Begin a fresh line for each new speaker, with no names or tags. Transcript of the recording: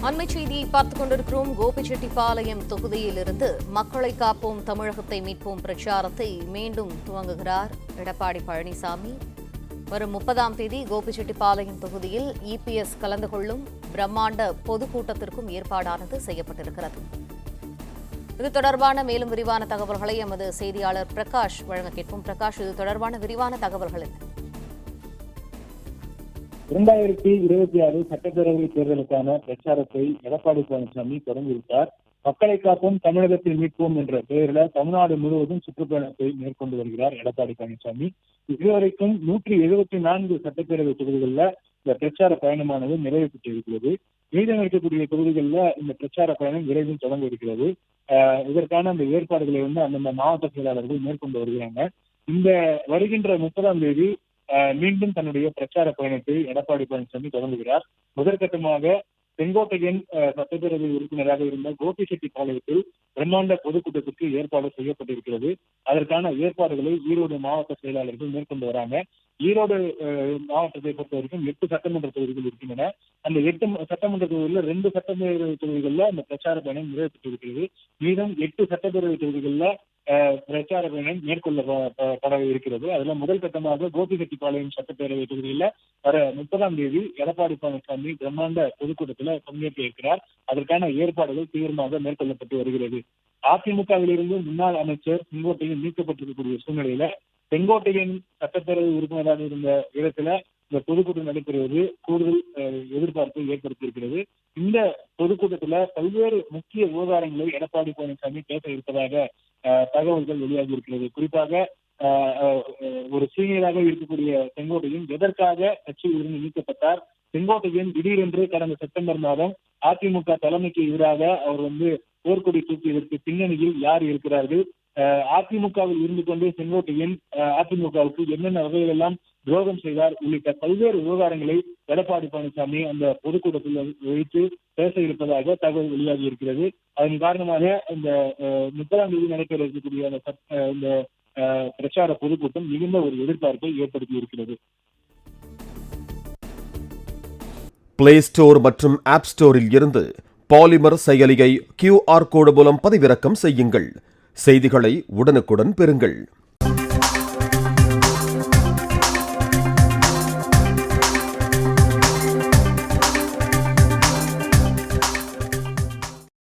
அண்மை செய்தியை பார்த்துக் கொண்டிருக்கிறோம். கோபிச்செட்டிப்பாளையம் தொகுதியிலிருந்து மக்களை காப்போம் தமிழகத்தை மீட்போம் பிரச்சாரத்தை மீண்டும் துவங்குகிறார் எடப்பாடி பழனிசாமி. வரும் 30ஆம் தேதி கோபிச்செட்டிப்பாளையம் தொகுதியில் இபிஎஸ் கலந்து கொள்ளும் பிரம்மாண்ட பொதுக்கூட்டத்திற்கும் ஏற்பாடானது செய்யப்பட்டிருக்கிறது. இது தொடர்பான மேலும் விரிவான தகவல்களை எமது செய்தியாளர் பிரகாஷ் வழங்க கேட்போம். பிரகாஷ், இது தொடர்பான விரிவான தகவல்கள் என்ன?
2026 சட்டப்பேரவை தேர்தலுக்கான பிரச்சாரத்தை எடப்பாடி பழனிசாமி தொடங்கிவிட்டார். மக்களை காப்போம் தமிழகத்தை மீட்போம் என்ற பெயரில் தமிழ்நாடு முழுவதும் சுற்றுப்பயணத்தை மேற்கொண்டு வருகிறார் எடப்பாடி பழனிசாமி. இதுவரைக்கும் 174 சட்டப்பேரவை தொகுதிகளில் இந்த பிரச்சார பயணமானது நிறைவு பெற்றிருக்கிறது. மீதம் இருக்கக்கூடிய தொகுதிகளில் இந்த பிரச்சார பயணம் விரைவில் தொடங்க இருக்கிறது. இதற்கான அந்த ஏற்பாடுகளை அந்தந்த மாவட்ட செயலாளர்கள் மேற்கொண்டு வருகிறாங்க. இந்த வருகின்ற 30ஆம் தேதி மீண்டும் தன்னுடைய பிரச்சார பயணத்தை எடப்பாடி பழனிசாமி தொடங்குகிறார். முதற்கட்டமாக செங்கோட்டையன் சட்டப்பேரவை உறுப்பினராக இருந்த கோபிச்செட்டிப்பாளையத்தில் பிரம்மாண்ட பொதுக்கூட்டத்திற்கு ஏற்பாடு செய்யப்பட்டிருக்கிறது. அதற்கான ஏற்பாடுகளை ஈரோடு மாவட்ட செயலாளர்கள் மேற்கொண்டு வராங்க. ஈரோடு மாவட்டத்தை பொறுத்த வரைக்கும் 8 சட்டமன்ற தொகுதிகள் இருக்கின்றன. அந்த 8 சட்டமன்ற தொகுதிகளில் 2 சட்டப்பேரவை தொகுதிகளில் அந்த பிரச்சார பயணம் நிறைவு பெற்றிருக்கிறது. மீதம் 8 சட்டப்பேரவை தொகுதிகளில் பிரச்சார பயணம் மேற்கொள்ளப்பட இருக்கிறது. அதுல முதல் கட்டமாக கோபிச்செட்டிப்பாளையம் சட்டப்பேரவை தொகுதியில வர 30ஆம் தேதி எடப்பாடி பழனிசாமி பிரம்மாண்ட பொதுக்கூட்டத்தில் பங்கேற்க இருக்கிறார். அதற்கான ஏற்பாடுகள் தீவிரமாக மேற்கொள்ளப்பட்டு வருகிறது. அதிமுகவிலிருந்து முன்னாள் அமைச்சர் செங்கோட்டையன் நீக்கப்பட்டிருக்கக்கூடிய சூழ்நிலையில செங்கோட்டையன் சட்டப்பேரவை உறுப்பினராக இருந்த இடத்துல இந்த பொதுக்கூட்டம் நடைபெறுவது கூடுதல் எதிர்பார்ப்பை ஏற்படுத்தியிருக்கிறது. இந்த பொதுக்கூட்டத்துல பல்வேறு முக்கிய விவகாரங்களை எடப்பாடி பழனிசாமி பேச இருப்பதாக தகவல்கள் வெளியாகி இருக்கிறது. குறிப்பாக ஒரு சீனியராக இருக்கக்கூடிய செங்கோட்டையன் எதற்காக கட்சியிலிருந்து நீக்கப்பட்டார், செங்கோட்டையன் திடீரென்று கடந்த செப்டம்பர் மாதம் அதிமுக தலைமைக்கு எதிராக அவர் போர்க்கொடி தூக்கியதற்கு பின்னணியில் யார் இருக்கிறார்கள், அதிமுகவில் இருந்து கொண்டே செங்கோட்டையன் அதிமுகவுக்கு என்னென்ன வகைகளெல்லாம் துரோகம் செய்தார் உள்ளிட்ட பல்வேறு விவகாரங்களை எடப்பாடி பழனிசாமி அந்த பொதுக்கூட்டத்தில் வைத்து பேச இருப்பதாக தகவல் வெளியாகி இருக்கிறது. அதன் காரணமாக இந்த 30ஆம் தேதி நடைபெற இருக்கக்கூடிய இந்த பிரச்சார பொதுக்கூட்டம் மிகுந்த ஒரு எதிர்பார்ப்பை ஏற்படுத்தி இருக்கிறது.
பிளே ஸ்டோர் மற்றும் ஆப் ஸ்டோரில் இருந்து பாலிமர் செயலியை QR கோடு மூலம் பதிவிறக்கம் செய்யுங்கள். செய்திகளை உடனுக்குடன் பெறுங்கள்.